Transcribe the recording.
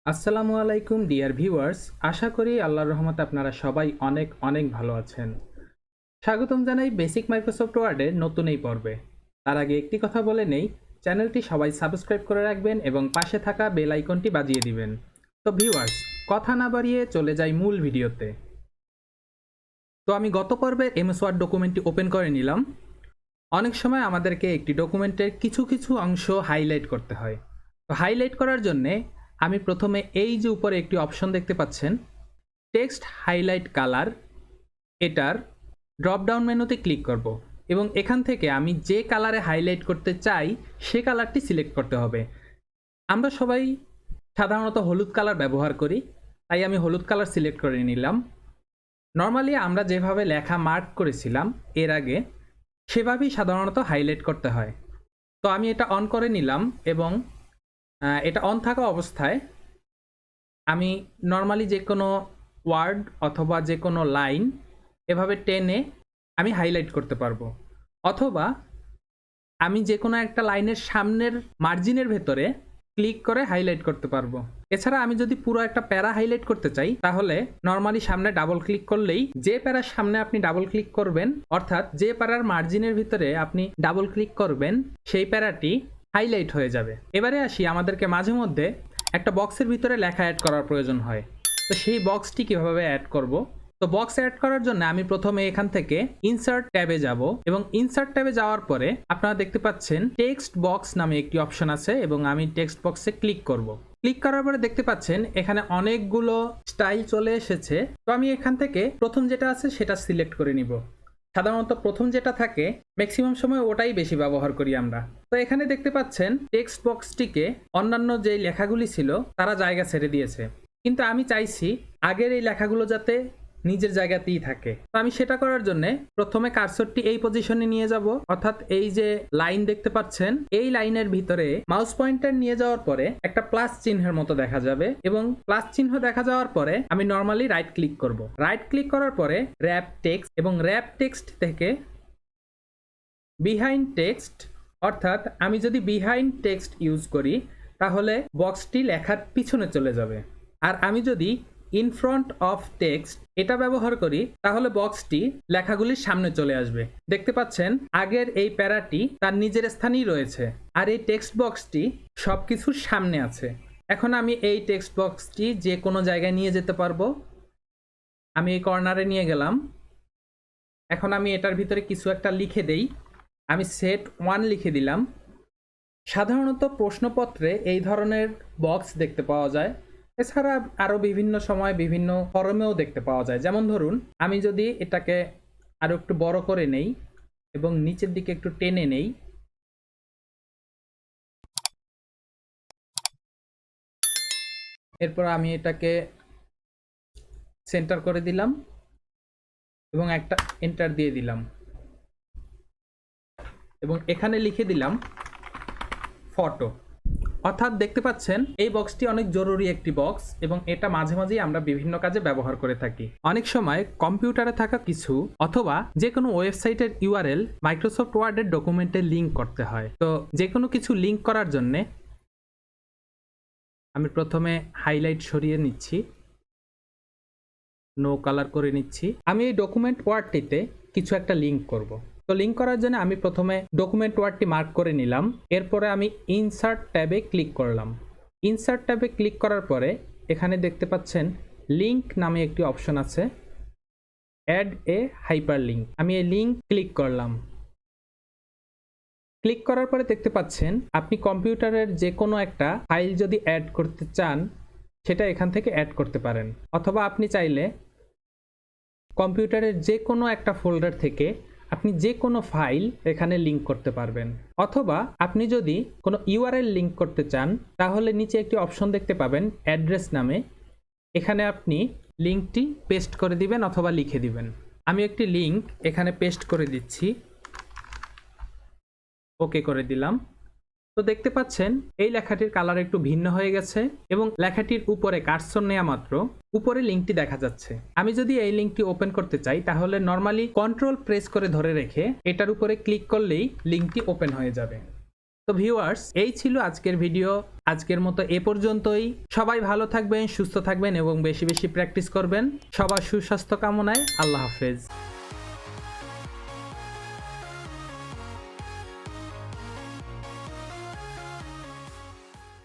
আসসালামু আলাইকুম dear viewers, আশা করি আল্লাহর রহমতে আপনারা সবাই অনেক অনেক ভালো আছেন। স্বাগতম জানাই বেসিক মাইক্রোসফট ওয়ার্ডের নতুন এই পর্বে। তার আগে একটি কথা বলে নেই, চ্যানেলটি সবাই সাবস্ক্রাইব করে রাখবেন এবং পাশে থাকা বেল আইকনটি বাজিয়ে দিবেন। তো ভিউয়ার্স, কথা না বাড়িয়ে চলে যাই মূল ভিডিওতে। তো আমি গত পর্বে এমএস ওয়ার্ড ডকুমেন্টটি ওপেন করে নিলাম। অনেক সময় আমাদেরকে একটি ডকুমেন্টের কিছু কিছু অংশ হাইলাইট করতে হয়। তো হাইলাইট করার জন্যে আমি প্রথমে এই যে উপরে একটি অপশন দেখতে পাচ্ছেন, টেক্সট হাইলাইট কালার, এটার ড্রপ ডাউন মেনুতে ক্লিক করব এবং এখান থেকে আমি যে কালারে হাইলাইট করতে চাই সে কালারটি সিলেক্ট করতে হবে। আমরা সবাই সাধারণত হলুদ কালার ব্যবহার করি, তাই আমি হলুদ কালার সিলেক্ট করে নিলাম। নর্মালি আমরা যেভাবে লেখা মার্ক করেছিলাম এর আগে, সেভাবেই সাধারণত হাইলাইট করতে হয়। তো আমি এটা অন করে নিলাম এবং এটা অন থাকা অবস্থায় আমি নর্মালি যে কোনো ওয়ার্ড অথবা যে কোনো লাইন এভাবে টেনে আমি হাইলাইট করতে পারবো, অথবা আমি যে কোনো একটা লাইনের সামনের মার্জিনের ভেতরে ক্লিক করে হাইলাইট করতে পারবো। এছাড়া আমি যদি পুরো একটা প্যারা হাইলাইট করতে চাই, তাহলে নর্মালি সামনে ডাবল ক্লিক করলেই যে প্যারার সামনে আপনি ডাবল ক্লিক করবেন, অর্থাৎ যে প্যারার মার্জিনের ভিতরে আপনি ডাবল ক্লিক করবেন, সেই প্যারাটি হাইলাইট হয়ে যাবে। এবারে আসি, আমাদেরকে মাঝে মধ্যে একটা বক্সের ভিতরে লেখা অ্যাড করার প্রয়োজন হয়। তো সেই বক্সটি কিভাবে অ্যাড করব? তো বক্স অ্যাড করার জন্য আমি প্রথমে এখান থেকে ইনসার্ট ট্যাবে যাব এবং ইনসার্ট ট্যাবে যাওয়ার পরে আপনারা দেখতে পাচ্ছেন টেক্সট বক্স নামে একটি অপশন আছে এবং আমি টেক্সট বক্সে ক্লিক করব। ক্লিক করার পরে দেখতে পাচ্ছেন এখানে অনেকগুলো স্টাইল চলে এসেছে। তো আমি এখান থেকে প্রথম যেটা আছে সেটা সিলেক্ট করে নিব। সাধারণত প্রথম যেটা থাকে ম্যাক্সিমাম সময় ওটাই বেশি ব্যবহার করি আমরা। তো এখানে দেখতে পাচ্ছেন টেক্সট বক্সটিকে অন্যান্য যে লেখাগুলি ছিল তারা জায়গা ছেড়ে দিয়েছে, কিন্তু আমি চাইছি আগের এই লেখাগুলো যাতে নিজের জায়গাতেই থাকে। তো আমি সেটা করার জন্য প্রথমে কার্সরটি এই পজিশনে নিয়ে যাব, অর্থাৎ এই যে লাইন দেখতে পাচ্ছেন এই লাইনের ভিতরে মাউস পয়েন্টার নিয়ে যাওয়ার পরে একটা প্লাস চিহ্নের মতো দেখা যাবে এবং প্লাস চিহ্ন দেখা যাওয়ার পরে আমি নর্মালি রাইট ক্লিক করব। রাইট ক্লিক করার পরে র্যাপ টেক্সট এবং র্যাপ টেক্সট থেকে বিহাইন্ড টেক্সট, অর্থাৎ আমি যদি বিহাইন্ড টেক্সট ইউজ করি তাহলে বক্সটি লেখার পিছনে চলে যাবে, আর আমি যদি ইন ফ্রন্ট অফ টেক্সট এটা ব্যবহার করি তাহলে বক্সটি লেখাগুলির সামনে চলে আসবে। দেখতে পাচ্ছেন আগের এই প্যারাটি তার নিজের স্থানেই রয়েছে আর এই টেক্সট বক্সটি সবকিছুর সামনে আছে। এখন আমি এই টেক্সট বক্সটি যে কোনো জায়গায় নিয়ে যেতে পারবো। আমি এই কর্নারে নিয়ে গেলাম। এখন আমি এটার ভিতরে কিছু একটা লিখে দেই। আমি সেট 1 লিখে দিলাম। সাধারণত প্রশ্নপত্রে এই ধরনের বক্স দেখতে পাওয়া যায়, এছাড়া আরও বিভিন্ন সময় বিভিন্ন ফরমেও দেখতে পাওয়া যায়। যেমন ধরুন, আমি যদি এটাকে আরও একটু বড় করে নেই এবং নিচের দিকে একটু টেনে নেই, এরপর আমি এটাকে সেন্টার করে দিলাম এবং একটা এন্টার দিয়ে দিলাম এবং এখানে লিখে দিলাম ফটো। অর্থাৎ দেখতে পাচ্ছেন এই বক্সটি অনেক জরুরি একটি বক্স এবং এটা মাঝে মাঝেই আমরা বিভিন্ন কাজে ব্যবহার করে থাকি। অনেক সময় কম্পিউটারে থাকা কিছু অথবা যে কোনো ওয়েবসাইটের ইউআরএল মাইক্রোসফট ওয়ার্ডের ডকুমেন্টে লিঙ্ক করতে হয়। তো যে কোনো কিছু লিঙ্ক করার জন্যে আমি প্রথমে হাইলাইট সরিয়ে নিচ্ছি, নো কালার করে নিচ্ছি। আমি এই ডকুমেন্ট ওয়ার্ডটিতে কিছু একটা লিঙ্ক করব। তো লিঙ্ক করার জন্য আমি প্রথমে ডকুমেন্ট ওয়ার্ডটি মার্ক করে নিলাম। এরপরে আমি ইনসার্ট ট্যাবে ক্লিক করলাম। ইনসার্ট ট্যাবে ক্লিক করার পরে এখানে দেখতে পাচ্ছেন লিঙ্ক নামে একটি অপশন আছে, অ্যাড এ হাইপার লিঙ্ক। আমি এই লিঙ্ক ক্লিক করলাম। ক্লিক করার পরে দেখতে পাচ্ছেন আপনি কম্পিউটারের যে কোনো একটা ফাইল যদি অ্যাড করতে চান সেটা এখান থেকে অ্যাড করতে পারেন, অথবা আপনি চাইলে কম্পিউটারের যে কোনো একটা ফোল্ডার থেকে আপনি যে কোনো ফাইল এখানে লিঙ্ক করতে পারবেন। অথবা আপনি যদি কোনো ইউআরএল লিঙ্ক করতে চান তাহলে নিচে একটি অপশন দেখতে পাবেন অ্যাড্রেস নামে, এখানে আপনি লিঙ্কটি পেস্ট করে দিবেন অথবা লিখে দিবেন। আমি একটি লিঙ্ক এখানে পেস্ট করে দিচ্ছি, ওকে করে দিলাম। তো দেখতে পাচ্ছেন এই লেখাটির কালার একটু ভিন্ন হয়ে গেছে এবং লেখাটির উপরে কার্সর নেওয়া মাত্র উপরে লিঙ্কটি দেখা যাচ্ছে। আমি যদি এই লিঙ্কটি ওপেন করতে চাই তাহলে নর্মালি কন্ট্রোল প্রেস করে ধরে রেখে এটার উপরে ক্লিক করলেই লিঙ্কটি ওপেন হয়ে যাবে। তো ভিউয়ার্স, এই ছিল আজকের ভিডিও। আজকের মতো এ পর্যন্তই। সবাই ভালো থাকবেন, সুস্থ থাকবেন এবং বেশি বেশি প্র্যাকটিস করবেন। সবার সুস্বাস্থ্য কামনায় আল্লাহ হাফেজ।